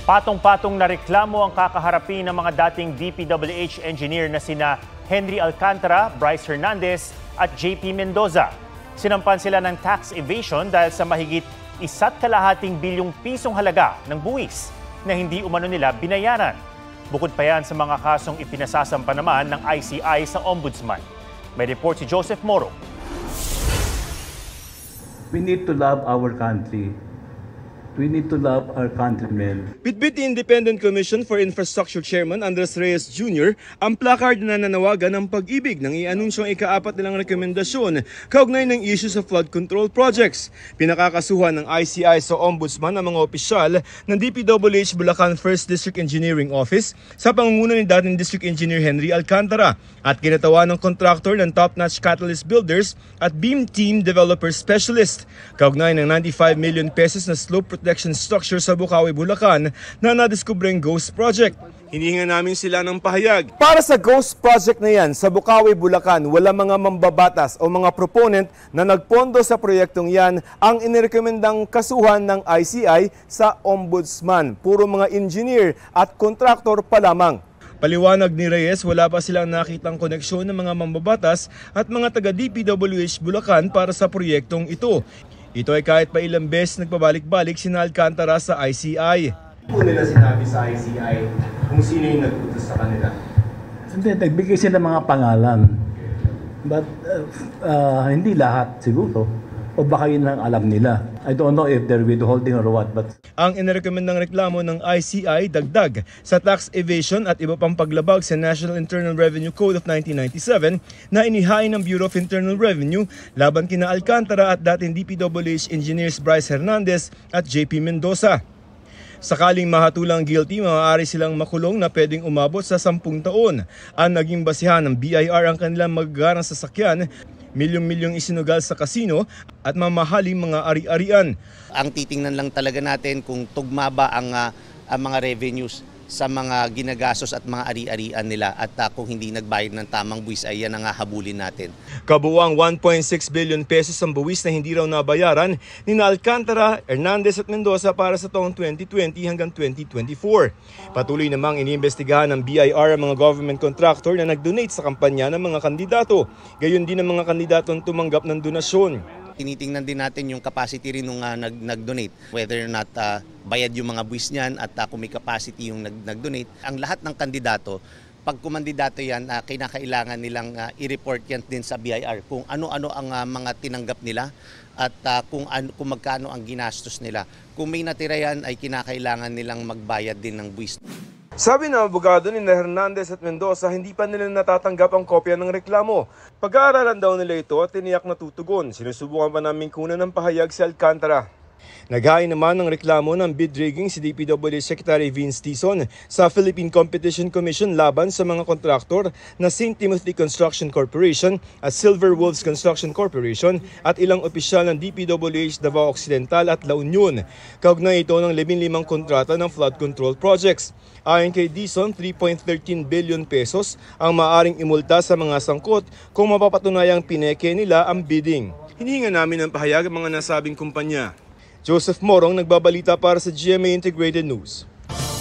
Patong-patong na reklamo ang kakaharapin ng mga dating DPWH engineer na sina Henry Alcantara, Bryce Hernandez at JP Mendoza. Sinampan sila ng tax evasion dahil sa mahigit 1.5 bilyong pisong halaga ng buwis na hindi umano nila binayaran. Bukod pa yan sa mga kasong ipinasasampa naman ng ICI sa Ombudsman. May report si Joseph Moro. We need to love our country. We need to love our countrymen. Bitbit ni Independent Commission for Infrastructure Chairman Andres Reyes Jr. ang placard na nanawagan ng pag-ibig ng i-anunsyong ika-4 nilang rekomendasyon kaugnay ng issue sa flood control projects. Pinakakasuhan ng ICI sa Ombudsman ang mga opisyal ng DPWH Bulacan 1st District Engineering Office sa pangunguna ni dating District Engineer Henry Alcantara at kinatawa ng kontraktor ng Top-Notch Catalyst Builders at Beam Team Developer Specialist kaugnay ng 95 million pesos na slope protection structure sa Bukawi, Bulacan na nadiskubreng ghost project. Hinihinga namin sila ng pahayag. Para sa ghost project na yan sa Bukawi, Bulacan, wala mga mambabatas o mga proponent na nagpondo sa proyektong yan ang inirekomendang kasuhan ng ICI sa Ombudsman. Puro mga engineer at kontraktor pa lamang. Paliwanag ni Reyes, wala pa silang nakitang koneksyon ng mga mambabatas at mga taga-DPWH Bulacan para sa proyektong ito. Ito ay kahit pa ilang beses nagpabalik-balik sina Alcantara sa ICI. Po nila sinabi sa ICI kung sino yung nag-utos sa kanila? Hindi, nagbigay sila ng mga pangalan. But hindi lahat siguro. O baka yun lang alam nila. I don't know if they're withholding or what. But ang inirekomendang reklamo ng ICI dagdag sa tax evasion at iba pang paglabag sa National Internal Revenue Code of 1997 na inihain ng Bureau of Internal Revenue laban kina Alcantara at dating DPWH engineers Bryce Hernandez at JP Mendoza. Sakaling mahatulang guilty, maaari silang makulong na pwedeng umabot sa 10 taon. Ang naging basihan ng BIR ang kanilang magagarang sasakyan, milyong-milyong isinugal sa kasino at mamahaling mga ari-arian. Ang titingnan lang talaga natin kung tugma ba ang mga revenues sa mga ginagastos at mga ari-arian nila at kung hindi nagbayad ng tamang buwis ay yan ang hahabulin natin. Kabuuang 1.6 billion pesos ang buwis na hindi raw nabayaran ni Alcantara, Hernandez at Mendoza para sa taong 2020 hanggang 2024. Patuloy namang iniimbestigahan ng BIR ang mga government contractor na nag-donate sa kampanya ng mga kandidato. Gayon din ang mga kandidatong tumanggap ng donasyon. Tinitingnan din natin yung capacity rin nung nag-donate, whether or not bayad yung mga buwis niyan at kung may capacity yung nag-donate. Ang lahat ng kandidato, pag kumandidato yan, kinakailangan nilang i-report yan din sa BIR kung ano-ano ang mga tinanggap nila at kung magkano ang ginastos nila. Kung may natira yan ay kinakailangan nilang magbayad din ng buwis. Sabi ng abogado ni Hernandez at Mendoza, hindi pa nila natatanggap ang kopya ng reklamo. Pag-aaralan daw nila ito at tiniyak na tutugon. Sinusubukan pa namin kunan ng pahayag si Alcantara. Naghain naman ng reklamo ng bid rigging si DPWH Secretary Vince Tison sa Philippine Competition Commission laban sa mga kontraktor na St. Timothy Construction Corporation at Silver Wolves Construction Corporation at ilang opisyal ng DPWH Davao Occidental at La Union. Kaugnay ito ng 15 kontrata ng flood control projects. Ayon kay Dison, 3.13 billion pesos ang maaring imulta sa mga sangkot kung mapapatunayang pineke nila ang bidding. Hinihinga namin ng pahayag ang mga nasabing kumpanya. Joseph Morong, nagbabalita para sa GMA Integrated News.